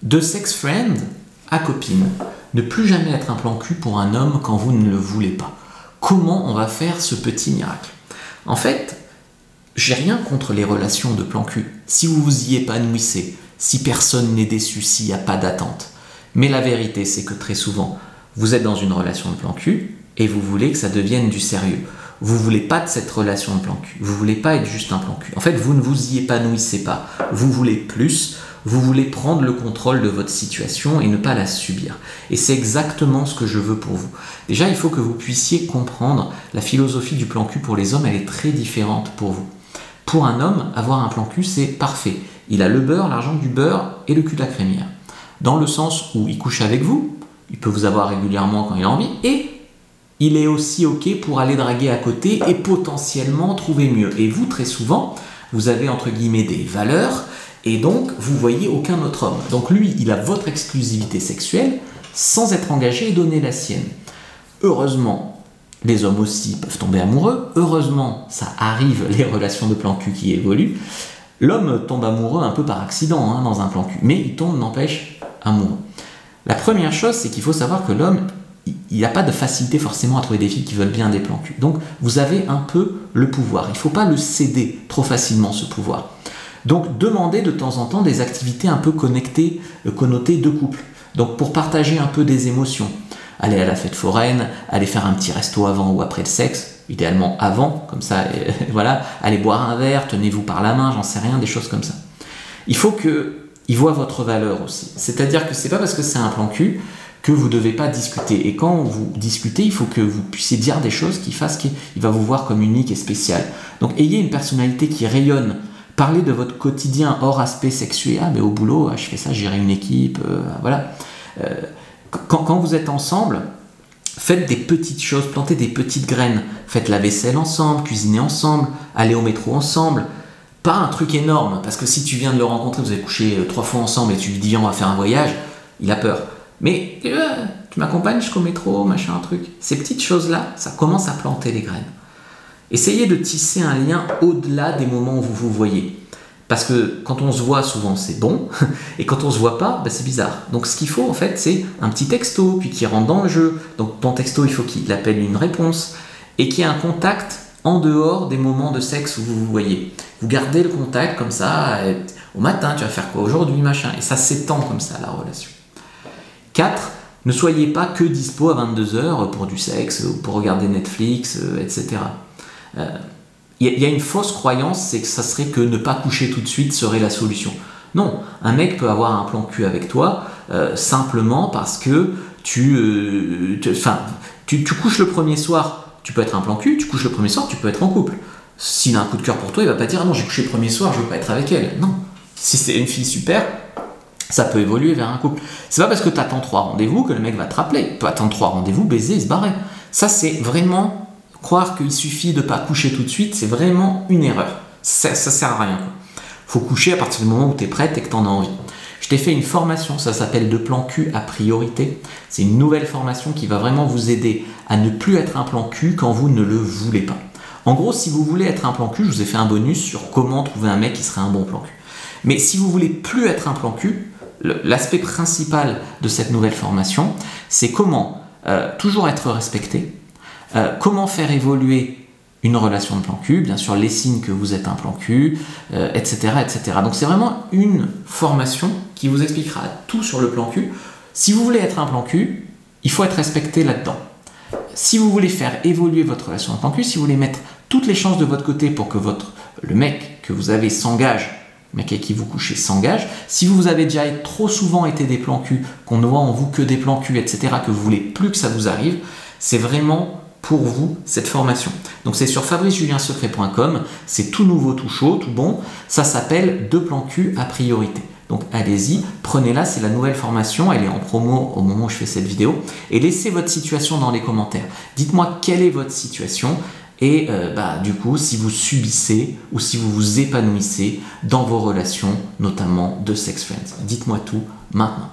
De sex friend à copine, ne plus jamais être un plan cul pour un homme quand vous ne le voulez pas. Comment on va faire ce petit miracle? En fait, j'ai rien contre les relations de plan cul. Si vous vous y épanouissez, si personne n'est déçu, s'il n'y a pas d'attente. Mais la vérité, c'est que très souvent, vous êtes dans une relation de plan cul et vous voulez que ça devienne du sérieux. Vous ne voulez pas de cette relation de plan cul. Vous ne voulez pas être juste un plan cul. En fait, vous ne vous y épanouissez pas. Vous voulez plus. Vous voulez prendre le contrôle de votre situation et ne pas la subir. Et c'est exactement ce que je veux pour vous. Déjà, il faut que vous puissiez comprendre la philosophie du plan cul pour les hommes. Elle est très différente pour vous. Pour un homme, avoir un plan cul, c'est parfait. Il a le beurre, l'argent du beurre et le cul de la crémière. Dans le sens où il couche avec vous, il peut vous avoir régulièrement quand il a envie, et il est aussi OK pour aller draguer à côté et potentiellement trouver mieux. Et vous, très souvent, vous avez entre guillemets des valeurs, et donc vous voyez aucun autre homme. Donc lui, il a votre exclusivité sexuelle sans être engagé et donner la sienne. Heureusement, les hommes aussi peuvent tomber amoureux. Heureusement, ça arrive, les relations de plan cul qui évoluent. L'homme tombe amoureux un peu par accident dans un plan cul, mais il tombe, n'empêche, amoureux. La première chose, c'est qu'il faut savoir que l'homme, il n'a pas de facilité forcément à trouver des filles qui veulent bien des plans cul. Donc, vous avez un peu le pouvoir. Il ne faut pas le céder trop facilement, ce pouvoir. Donc, demandez de temps en temps des activités un peu connectées, connotées de couple. Donc, pour partager un peu des émotions. Aller à la fête foraine, aller faire un petit resto avant ou après le sexe, idéalement avant, comme ça, voilà. Aller boire un verre, tenez-vous par la main, j'en sais rien, des choses comme ça. Il faut qu'il voit votre valeur aussi. C'est-à-dire que c'est pas parce que c'est un plan cul que vous ne devez pas discuter. Et quand vous discutez, il faut que vous puissiez dire des choses qui fassent qu'il va vous voir comme unique et spécial. Donc ayez une personnalité qui rayonne. Parlez de votre quotidien hors aspect sexuel. Ah, mais au boulot, je fais ça, gérer une équipe, voilà. Quand vous êtes ensemble, faites des petites choses, plantez des petites graines. Faites la vaisselle ensemble, cuisinez ensemble, allez au métro ensemble. Pas un truc énorme, parce que si tu viens de le rencontrer, vous avez couché 3 fois ensemble et tu lui dis viens, on va faire un voyage, il a peur. Mais tu m'accompagnes jusqu'au métro, machin, un truc. Ces petites choses-là, ça commence à planter les graines. Essayez de tisser un lien au-delà des moments où vous vous voyez. Parce que quand on se voit, souvent c'est bon, et quand on se voit pas, c'est bizarre. Donc ce qu'il faut en fait, c'est un petit texto, puis qui rentre dans le jeu. Donc ton texto, il faut qu'il appelle une réponse, et qu'il y ait un contact en dehors des moments de sexe où vous vous voyez. Vous gardez le contact comme ça, au matin, tu vas faire quoi aujourd'hui, machin, et ça s'étend comme ça, la relation. 4. Ne soyez pas que dispo à 22h pour du sexe, ou pour regarder Netflix, etc. Il y a une fausse croyance, c'est que ça serait que ne pas coucher tout de suite serait la solution. Non, un mec peut avoir un plan cul avec toi simplement parce que tu couches le premier soir, tu peux être un plan cul, tu couches le premier soir, tu peux être en couple. S'il a un coup de cœur pour toi, il va pas dire ah non, j'ai couché le premier soir, je veux pas être avec elle. Non, si c'est une fille super, ça peut évoluer vers un couple. C'est pas parce que tu attends 3 rendez-vous que le mec va te rappeler. Tu peux attendre 3 rendez-vous, baiser et se barrer. Ça, c'est vraiment croire qu'il suffit de ne pas coucher tout de suite, c'est vraiment une erreur. Ça sert à rien. Il faut coucher à partir du moment où tu es prête et que tu en as envie. Je t'ai fait une formation, ça s'appelle De plan cul à priorité. C'est une nouvelle formation qui va vraiment vous aider à ne plus être un plan cul quand vous ne le voulez pas. En gros, si vous voulez être un plan cul, je vous ai fait un bonus sur comment trouver un mec qui serait un bon plan cul. Mais si vous voulez plus être un plan cul, l'aspect principal de cette nouvelle formation, c'est comment toujours être respecté, comment faire évoluer une relation de plan cul, bien sûr les signes que vous êtes un plan cul, etc., etc. Donc c'est vraiment une formation qui vous expliquera tout sur le plan cul. Si vous voulez être un plan cul, il faut être respecté là-dedans. Si vous voulez faire évoluer votre relation de plan cul, si vous voulez mettre toutes les chances de votre côté pour que le mec que vous avez s'engage, le mec avec qui vous couchez s'engage, si vous avez déjà trop souvent été des plans cul, qu'on ne voit en vous que des plans cul, etc., que vous voulez plus que ça vous arrive, c'est vraiment pour vous cette formation. Donc c'est sur fabricejuliensecret.com, c'est tout nouveau, tout chaud, tout bon, ça s'appelle De plan cul à priorité. Donc allez-y, prenez-la, c'est la nouvelle formation, elle est en promo au moment où je fais cette vidéo, et laissez votre situation dans les commentaires. Dites-moi quelle est votre situation, et du coup, si vous subissez ou si vous vous épanouissez dans vos relations, notamment de sex friends. Dites-moi tout maintenant.